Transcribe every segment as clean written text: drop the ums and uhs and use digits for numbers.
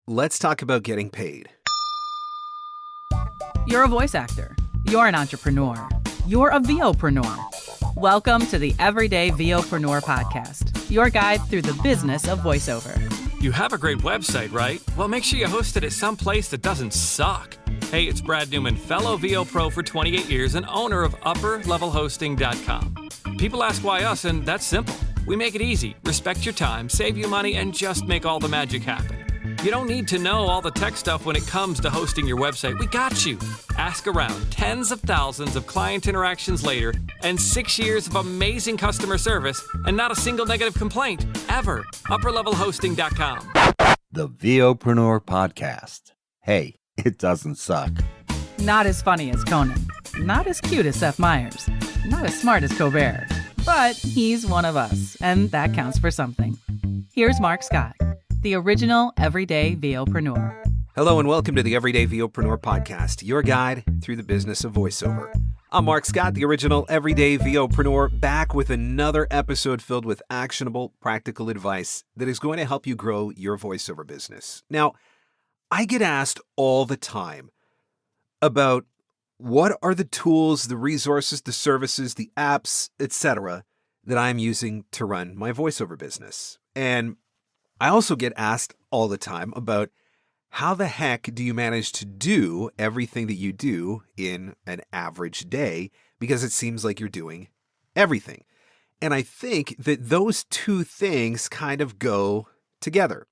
Let's talk about getting paid. You're a voice actor. You're an entrepreneur. You're a VOPRENEUR. Welcome to the Everyday VOPRENEUR podcast, your guide through the business of voiceover. You have a great website, right? Well, make sure you host it at some place that doesn't suck. Hey, it's Brad Newman, fellow VO Pro for 28 years and owner of UpperLevelHosting.com. People ask why us, and that's simple. We make it easy, respect your time, save you money, and just make all the magic happen. You don't need to know all the tech stuff when it comes to hosting your website. We got you. Ask around. Tens of thousands of client interactions later, and 6 years of amazing customer service, and not a single negative complaint, ever. UpperLevelHosting.com. The VOPRENEUR podcast. Hey, it doesn't suck. Not as funny as Conan. Not as cute as Seth Meyers. Not as smart as Colbert. But he's one of us, and that counts for something. Here's Mark Scott, the original Everyday VOPRENEUR. Hello and welcome to the Everyday VOpreneur podcast, your guide through the business of voiceover. I'm Mark Scott, the original Everyday VOpreneur, back with another episode filled with actionable, practical advice that is going to help you grow your voiceover business. Now, I get asked all the time about what are the tools, the resources, the services, the apps, etc. that I'm using to run my voiceover business. And I also get asked all the time about how the heck do you manage to do everything that you do in an average day, because it seems like you're doing everything. And I think that those two things kind of go together.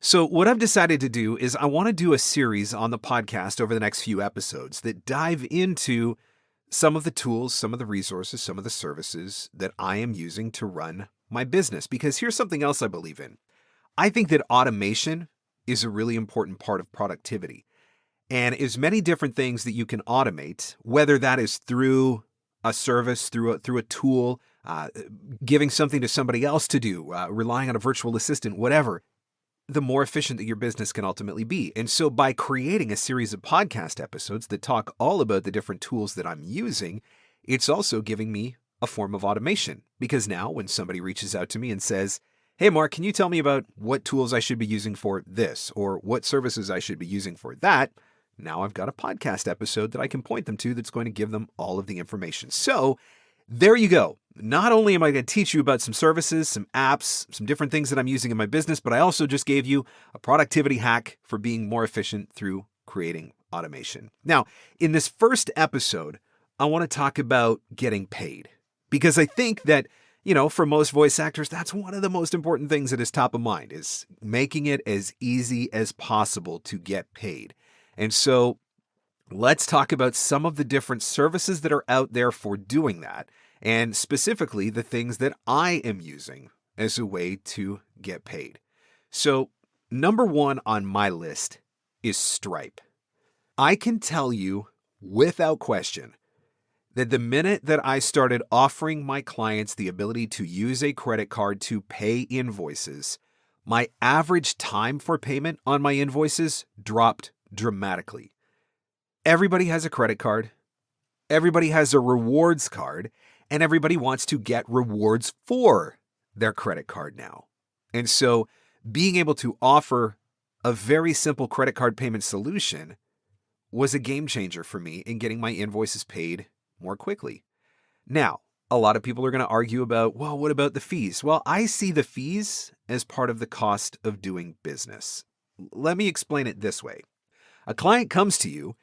So what I've decided to do is I want to do a series on the podcast over the next few episodes that dive into some of the tools, some of the resources, some of the services that I am using to run my business. Because here's something else I believe in. I think that automation is a really important part of productivity. And as many different things that you can automate, whether that is through a service, through a tool, giving something to somebody else to do, relying on a virtual assistant, whatever, the more efficient that your business can ultimately be. And so by creating a series of podcast episodes that talk all about the different tools that I'm using, it's also giving me a form of automation. Because now when somebody reaches out to me and says, "Hey, Mark, can you tell me about what tools I should be using for this or what services I should be using for that?" Now I've got a podcast episode that I can point them to that's going to give them all of the information. So there you go. Not only am I going to teach you about some services, some apps, some different things that I'm using in my business, but I also just gave you a productivity hack for being more efficient through creating automation. Now, in this first episode, I want to talk about getting paid, because I think that for most voice actors, that's one of the most important things that is top of mind, is making it as easy as possible to get paid. And so let's talk about some of the different services that are out there for doing that, and specifically the things that I am using as a way to get paid. So number one on my list is Stripe. I can tell you without question that the minute that I started offering my clients the ability to use a credit card to pay invoices, my average time for payment on my invoices dropped dramatically. Everybody has a credit card, everybody has a rewards card, and everybody wants to get rewards for their credit card now. And so being able to offer a very simple credit card payment solution was a game changer for me in getting my invoices paid more quickly. Now, a lot of people are going to argue about, well, what about the fees? Well, I see the fees as part of the cost of doing business. Let me explain it this way. A client comes to you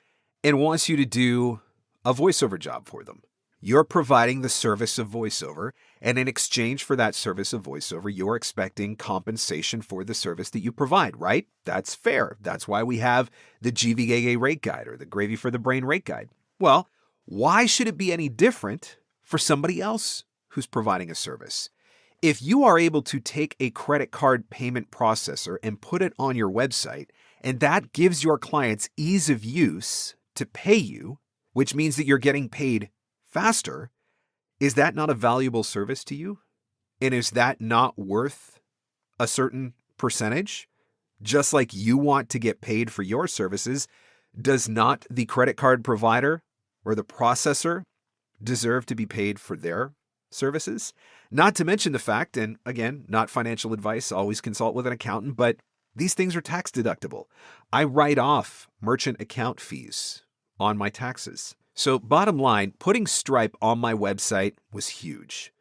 and wants you to do a voiceover job for them. You're providing the service of voiceover, and in exchange for that service of voiceover, you're expecting compensation for the service that you provide, right? That's fair. That's why we have the GVAA rate guide or the Gravy for the Brain rate guide. Well, why should it be any different for somebody else who's providing a service? If you are able to take a credit card payment processor and put it on your website, and that gives your clients ease of use to pay you, which means that you're getting paid faster, is that not a valuable service to you? And is that not worth a certain percentage? Just like you want to get paid for your services, does not the credit card provider or the processor deserve to be paid for their services? Not to mention the fact, and again, not financial advice, always consult with an accountant, but These things are tax deductible. I write off merchant account fees on my taxes. So bottom line, putting Stripe on my website was huge.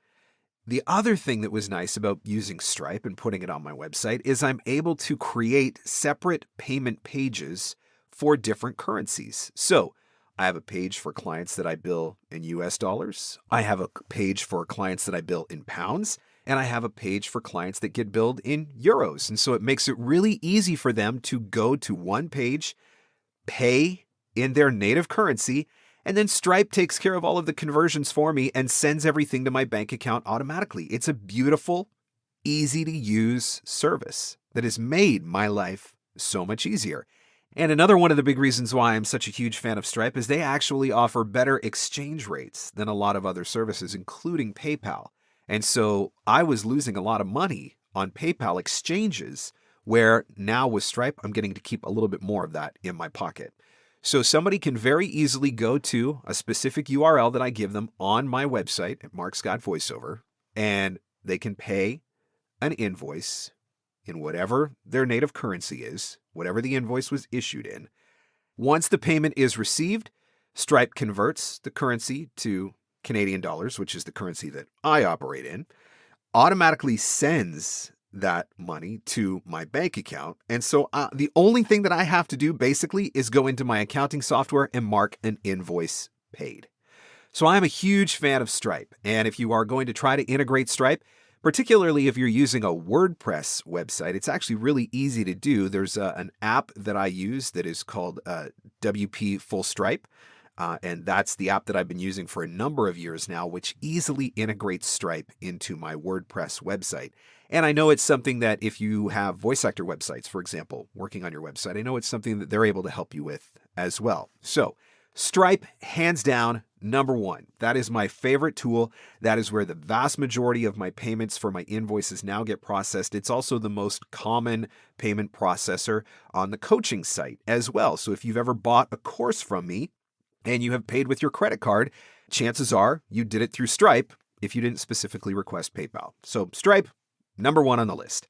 The other thing that was nice about using Stripe and putting it on my website is I'm able to create separate payment pages for different currencies. So I have a page for clients that I bill in US dollars. I have a page for clients that I bill in pounds. And I have a page for clients that get billed in euros. And so it makes it really easy for them to go to one page, pay in their native currency, and then Stripe takes care of all of the conversions for me and sends everything to my bank account automatically. It's a beautiful, easy to use service that has made my life so much easier. And another one of the big reasons why I'm such a huge fan of Stripe is they actually offer better exchange rates than a lot of other services, including PayPal. And so I was losing a lot of money on PayPal exchanges, where now with Stripe, I'm getting to keep a little bit more of that in my pocket. So somebody can very easily go to a specific URL that I give them on my website at Mark Scott VoiceOver, and they can pay an invoice in whatever their native currency is, whatever the invoice was issued in. Once the payment is received, Stripe converts the currency to Canadian dollars, which is the currency that I operate in, automatically sends that money to my bank account. And so the only thing that I have to do basically is go into my accounting software and mark an invoice paid. So I'm a huge fan of Stripe. And if you are going to try to integrate Stripe, particularly if you're using a WordPress website, it's actually really easy to do. There's an app that I use that is called WP Full Stripe. And that's the app that I've been using for a number of years now, which easily integrates Stripe into my WordPress website. And I know it's something that if you have voice actor websites, for example, working on your website, I know it's something that they're able to help you with as well. So Stripe, hands down, number one. That is my favorite tool. That is where the vast majority of my payments for my invoices now get processed. It's also the most common payment processor on the coaching site as well. So if you've ever bought a course from me, and you have paid with your credit card, chances are you did it through Stripe if you didn't specifically request PayPal. So Stripe, number one on the list.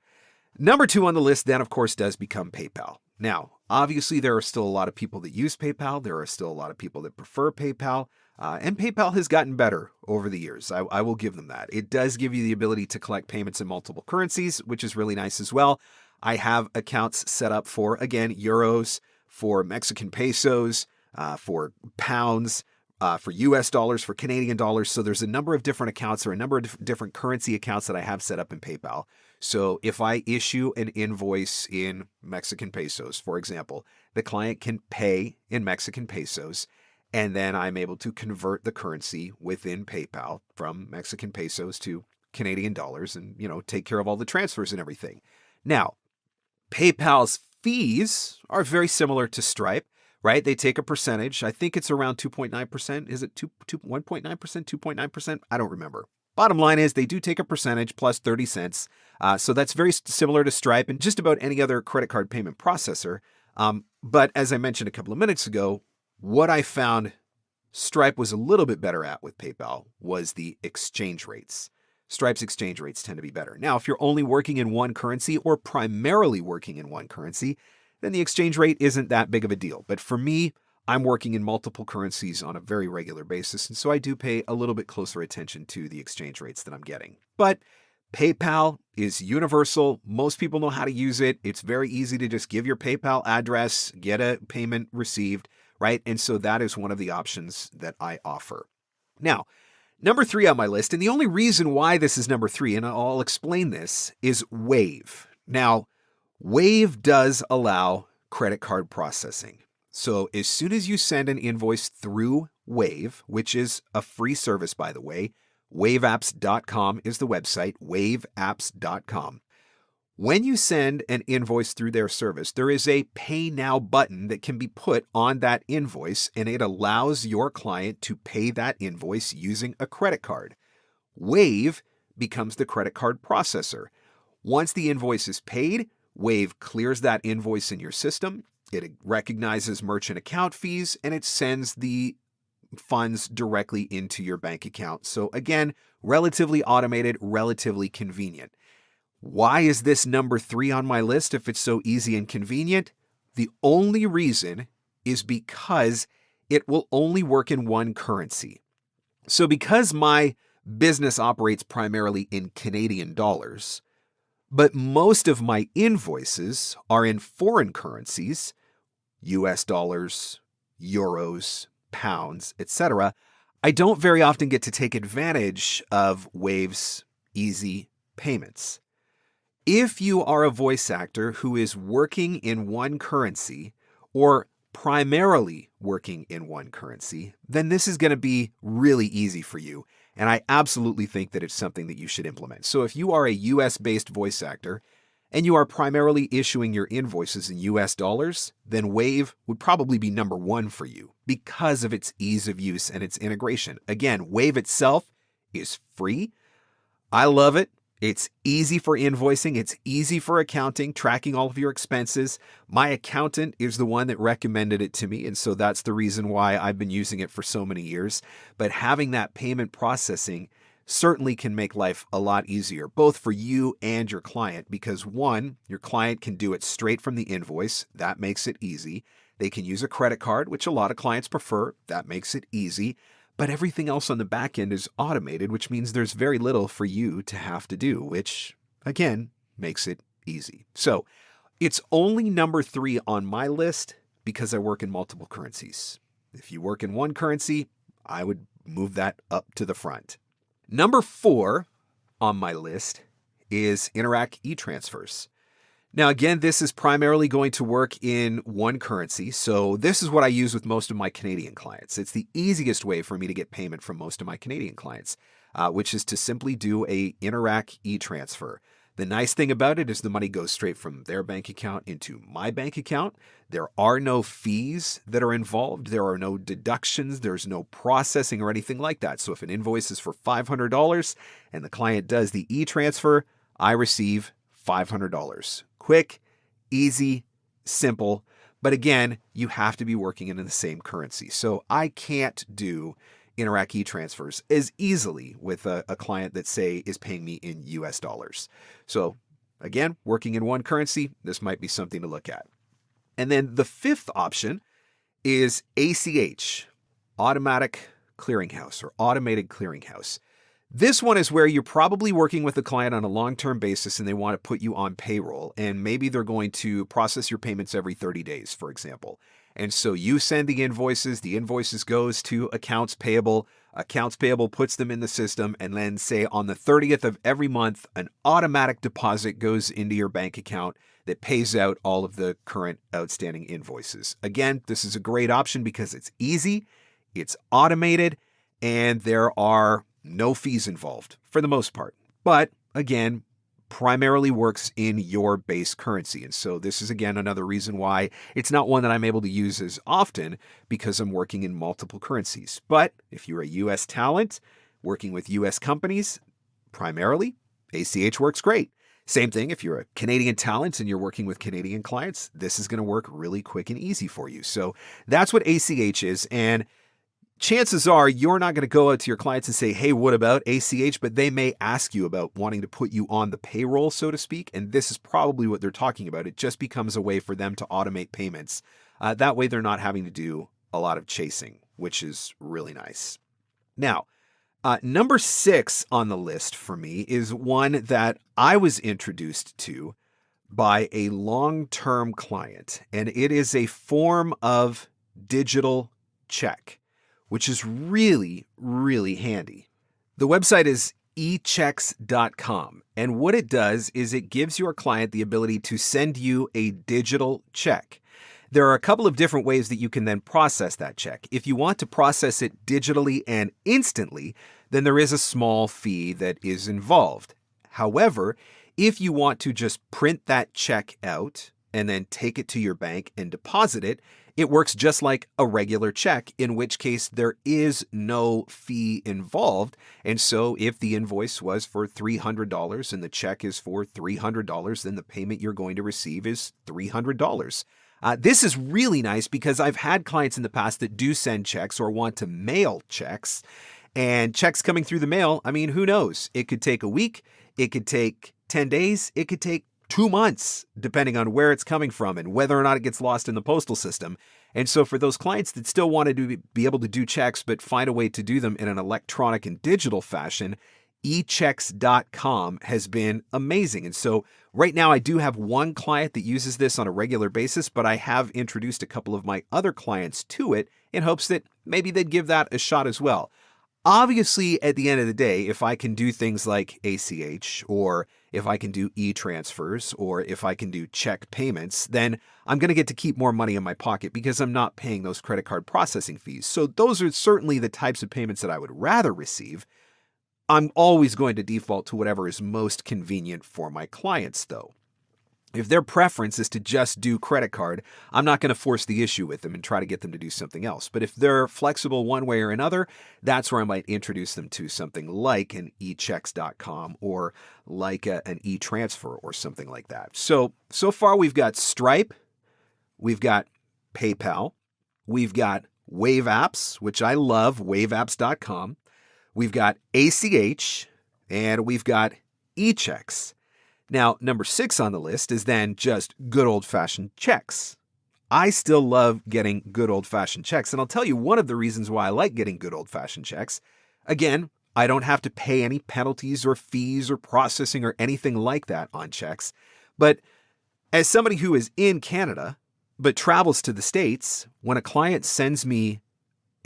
Number two on the list then, of course, does become PayPal. Now, obviously, there are still a lot of people that use PayPal. There are still a lot of people that prefer PayPal. And PayPal has gotten better over the years. I will give them that. It does give you the ability to collect payments in multiple currencies, which is really nice as well. I have accounts set up for, again, euros, for Mexican pesos, for pounds, for US dollars, for Canadian dollars. So there's a number of different accounts or a number of different currency accounts that I have set up in PayPal. So if I issue an invoice in Mexican pesos, for example, the client can pay in Mexican pesos, and then I'm able to convert the currency within PayPal from Mexican pesos to Canadian dollars and, take care of all the transfers and everything. Now, PayPal's fees are very similar to Stripe. Right? They take a percentage. I think it's around 2.9%. Is it 1.9%, 2.9%? I don't remember. Bottom line is they do take a percentage plus 30 cents. So that's very similar to Stripe and just about any other credit card payment processor. But as I mentioned a couple of minutes ago, what I found Stripe was a little bit better at with PayPal was the exchange rates. Stripe's exchange rates tend to be better. Now, if you're only working in one currency or primarily working in one currency, then the exchange rate isn't that big of a deal. But for me, I'm working in multiple currencies on a very regular basis, and so I do pay a little bit closer attention to the exchange rates that I'm getting. But PayPal is universal. Most people know how to use it. It's very easy to just give your PayPal address, get a payment received, right? And so that is one of the options that I offer. Now, number three on my list, and the only reason why this is number three, and I'll explain this, is Wave. Now, Wave does allow credit card processing. So as soon as you send an invoice through Wave, which is a free service, by the way, waveapps.com is the website, waveapps.com. When you send an invoice through their service, there is a Pay Now button that can be put on that invoice, and it allows your client to pay that invoice using a credit card. Wave becomes the credit card processor. Once the invoice is paid, Wave clears that invoice in your system, it recognizes merchant account fees, and it sends the funds directly into your bank account. So again, relatively automated, relatively convenient. Why is this number 3 on my list if it's so easy and convenient? The only reason is because it will only work in one currency. So because my business operates primarily in Canadian dollars, but most of my invoices are in foreign currencies, US dollars, euros, pounds, etc., I don't very often get to take advantage of Wave's easy payments. If you are a voice actor who is working in one currency or primarily working in one currency, then this is going to be really easy for you. And I absolutely think that it's something that you should implement. So if you are a US-based voice actor and you are primarily issuing your invoices in US dollars, then Wave would probably be number 1 for you because of its ease of use and its integration. Again, Wave itself is free. I love it. It's easy for invoicing. It's easy for accounting, tracking all of your expenses. My accountant is the one that recommended it to me, and so that's the reason why I've been using it for so many years. But having that payment processing certainly can make life a lot easier, both for you and your client, because one, your client can do it straight from the invoice. That makes it easy. They can use a credit card, which a lot of clients prefer. That makes it easy. But everything else on the back end is automated, which means there's very little for you to have to do, which, again, makes it easy. So it's only number 3 on my list because I work in multiple currencies. If you work in one currency, I would move that up to the front. Number 4 on my list is Interac e-transfers. Now, again, this is primarily going to work in one currency, so this is what I use with most of my Canadian clients. It's the easiest way for me to get payment from most of my Canadian clients, which is to simply do a Interac e-transfer. The nice thing about it is the money goes straight from their bank account into my bank account. There are no fees that are involved. There are no deductions. There's no processing or anything like that. So if an invoice is for $500 and the client does the e-transfer, I receive $500. Quick, easy, simple. But again, you have to be working in the same currency. So I can't do Interac e-transfers as easily with a client that, say, is paying me in US dollars. So again, working in one currency, this might be something to look at. And then the 5th option is ACH, Automatic Clearinghouse or Automated Clearinghouse. This one is where you're probably working with a client on a long-term basis and they want to put you on payroll, and maybe they're going to process your payments every 30 days, for example. And so you send the invoices goes to accounts payable puts them in the system, and then say on the 30th of every month, an automatic deposit goes into your bank account that pays out all of the current outstanding invoices. Again, this is a great option because it's easy, it's automated, and there are no fees involved for the most part. But again, primarily works in your base currency. And so this is, again, another reason why it's not one that I'm able to use as often because I'm working in multiple currencies. But if you're a US talent working with US companies, primarily, ACH works great. Same thing if you're a Canadian talent and you're working with Canadian clients, this is going to work really quick and easy for you. So that's what ACH is. And chances are you're not going to go out to your clients and say, hey, what about ACH? But they may ask you about wanting to put you on the payroll, so to speak. And this is probably what they're talking about. It just becomes a way for them to automate payments. That way they're not having to do a lot of chasing, which is really nice. Now, number 6 on the list for me is one that I was introduced to by a long-term client, and it is a form of digital check, which is really, really handy. The website is echecks.com, and what it does is it gives your client the ability to send you a digital check. There are a couple of different ways that you can then process that check. If you want to process it digitally and instantly, then there is a small fee that is involved. However, if you want to just print that check out and then take it to your bank and deposit it, it works just like a regular check, in which case there is no fee involved. And so if the invoice was for $300 and the check is for $300, then the payment you're going to receive is $300. This is really nice because I've had clients in the past that do send checks or want to mail checks, and checks coming through the mail, I mean, who knows? It could take a week, it could take 10 days. It could take 2 months, depending on where it's coming from and whether or not it gets lost in the postal system. And so for those clients that still wanted to be able to do checks but find a way to do them in an electronic and digital fashion, echecks.com has been amazing. And so right now I do have one client that uses this on a regular basis, but I have introduced a couple of my other clients to it in hopes that maybe they'd give that a shot as well. Obviously, at the end of the day, if I can do things like ACH, or if I can do e-transfers, or if I can do check payments, then I'm going to get to keep more money in my pocket because I'm not paying those credit card processing fees. So those are certainly the types of payments that I would rather receive. I'm always going to default to whatever is most convenient for my clients, though. If their preference is to just do credit card, I'm not going to force the issue with them and try to get them to do something else. But if they're flexible one way or another, that's where I might introduce them to something like an echecks.com or like an e-transfer or something like that. So far we've got Stripe, we've got PayPal, we've got Wave Apps, which I love, waveapps.com. We've got ACH, and we've got eChecks. Now, number 6 on the list is then just good old-fashioned checks. I still love getting good old-fashioned checks, and I'll tell you one of the reasons why I like getting good old-fashioned checks. Again, I don't have to pay any penalties or fees or processing or anything like that on checks. But as somebody who is in Canada but travels to the States, when a client sends me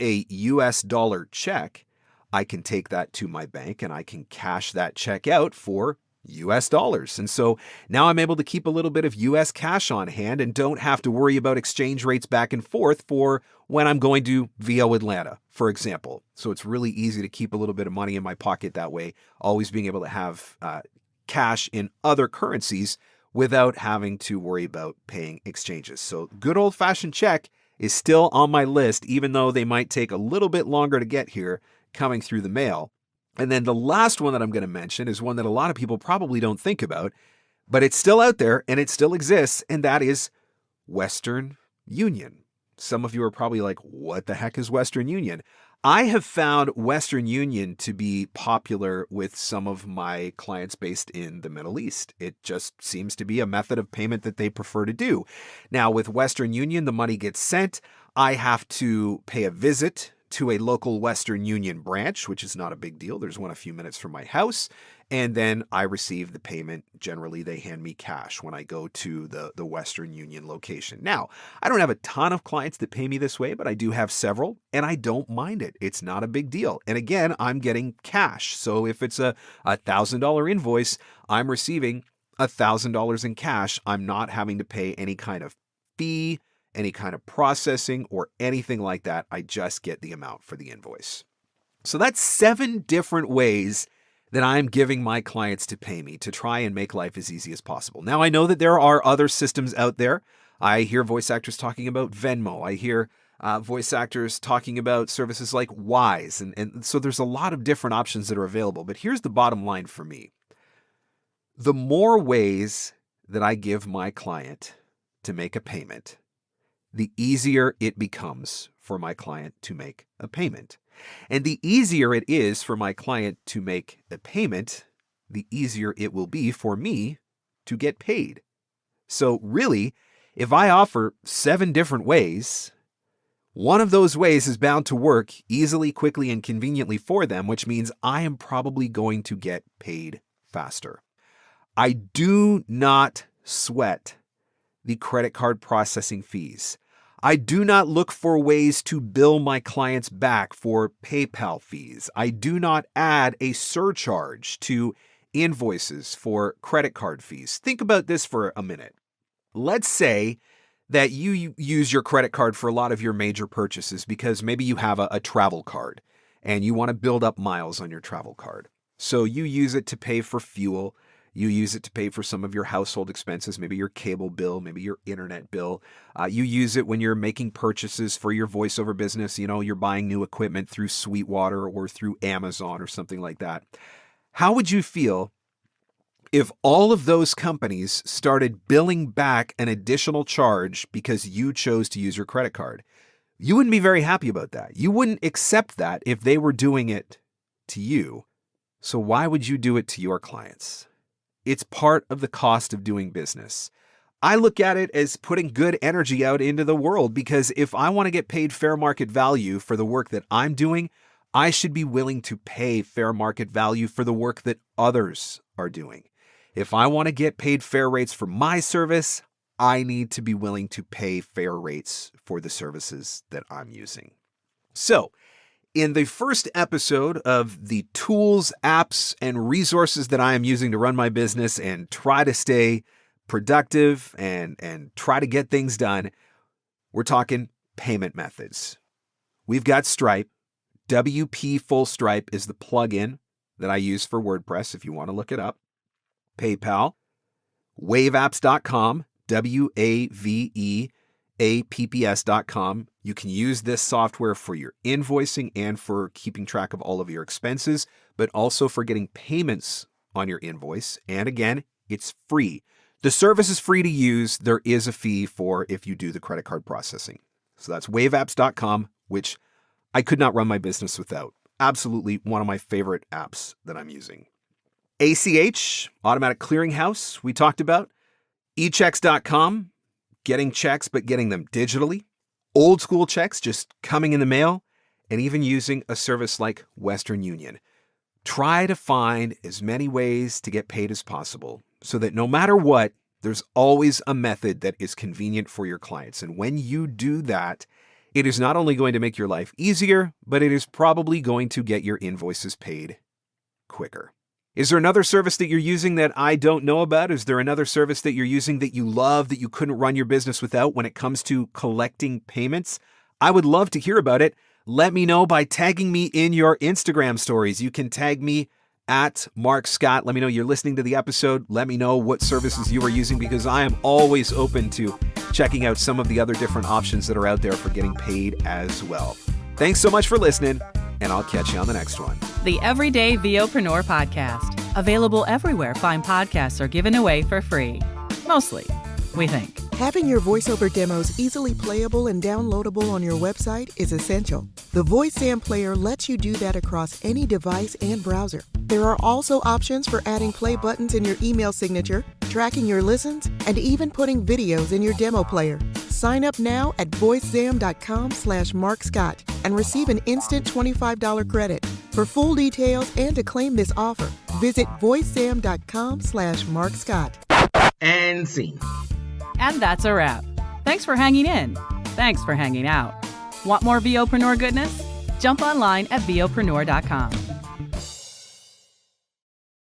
a US dollar check, I can take that to my bank and I can cash that check out for US dollars. And so now I'm able to keep a little bit of US cash on hand and don't have to worry about exchange rates back and forth for when I'm going to VO Atlanta, for example. So it's really easy to keep a little bit of money in my pocket that way, always being able to have cash in other currencies without having to worry about paying exchanges. So good old-fashioned check is still on my list, even though they might take a little bit longer to get here coming through the mail. And then the last one that I'm going to mention is one that a lot of people probably don't think about, but it's still out there and it still exists, and that is Western Union. Some of you are probably like, what the heck is Western Union? I have found Western Union to be popular with some of my clients based in the Middle East. It just seems to be a method of payment that they prefer to do. Now, with Western Union, the money gets sent. I have to pay a visit to a local Western Union branch, which is not a big deal. There's one a few minutes from my house. And then I receive the payment. Generally, they hand me cash when I go to the Western Union location. Now, I don't have a ton of clients that pay me this way, but I do have several, and I don't mind it. It's not a big deal. And again, I'm getting cash. So if it's a $1,000 invoice, I'm receiving $1,000 in cash. I'm not having to pay any kind of fee, any kind of processing, or anything like that. I just get the amount for the invoice. So that's 7 different ways that I'm giving my clients to pay me to try and make life as easy as possible. Now, I know that there are other systems out there. I hear voice actors talking about Venmo. I hear voice actors talking about services like Wise. And so there's a lot of different options that are available. But here's the bottom line for me. The more ways that I give my client to make a payment, the easier it becomes for my client to make a payment. And the easier it is for my client to make a payment, the easier it will be for me to get paid. So really, if I offer 7 different ways, one of those ways is bound to work easily, quickly, and conveniently for them, which means I am probably going to get paid faster. I do not sweat the credit card processing fees. I do not look for ways to bill my clients back for PayPal fees. I do not add a surcharge to invoices for credit card fees. Think about this for a minute. Let's say that you use your credit card for a lot of your major purchases because maybe you have a travel card and you want to build up miles on your travel card. So you use it to pay for fuel. You use it to pay for some of your household expenses, maybe your cable bill, maybe your internet bill. You use it when you're making purchases for your voiceover business. You know, you're buying new equipment through Sweetwater or through Amazon or something like that. How would you feel if all of those companies started billing back an additional charge because you chose to use your credit card? You wouldn't be very happy about that. You wouldn't accept that if they were doing it to you. So why would you do it to your clients? It's part of the cost of doing business. I look at it as putting good energy out into the world, because if I want to get paid fair market value for the work that I'm doing, I should be willing to pay fair market value for the work that others are doing. If I want to get paid fair rates for my service, I need to be willing to pay fair rates for the services that I'm using. So, in the first episode of the tools, apps, and resources that I am using to run my business and try to stay productive and try to get things done, we're talking payment methods. We've got Stripe. WP Full Stripe is the plugin that I use for WordPress if you want to look it up. PayPal, waveapps.com, WAVEAPPS.com. You can use this software for your invoicing and for keeping track of all of your expenses, but also for getting payments on your invoice. And again, it's free. The service is free to use. There is a fee for if you do the credit card processing. So that's waveapps.com, which I could not run my business without. Absolutely one of my favorite apps that I'm using. ACH, Automatic Clearinghouse, we talked about. eChecks.com, getting checks but getting them digitally. Old school checks just coming in the mail, and even using a service like Western Union. Try to find as many ways to get paid as possible so that no matter what, there's always a method that is convenient for your clients. And when you do that, it is not only going to make your life easier, but it is probably going to get your invoices paid quicker. Is there another service that you're using that I don't know about? Is there another service that you're using that you love that you couldn't run your business without when it comes to collecting payments? I would love to hear about it. Let me know by tagging me in your Instagram stories. You can tag me at Mark Scott. Let me know you're listening to the episode. Let me know what services you are using, because I am always open to checking out some of the other different options that are out there for getting paid as well. Thanks so much for listening, and I'll catch you on the next one. The Everyday VOpreneur Podcast. Available everywhere fine podcasts are given away for free. Mostly, we think. Having your voiceover demos easily playable and downloadable on your website is essential. The VoiceZam player lets you do that across any device and browser. There are also options for adding play buttons in your email signature, tracking your listens, and even putting videos in your demo player. Sign up now at voicezam.com/MarkScott and receive an instant $25 credit. For full details and to claim this offer, visit voicezam.com/MarkScott. And scene. And that's a wrap. Thanks for hanging in. Thanks for hanging out. Want more VOpreneur goodness? Jump online at VOPreneur.com.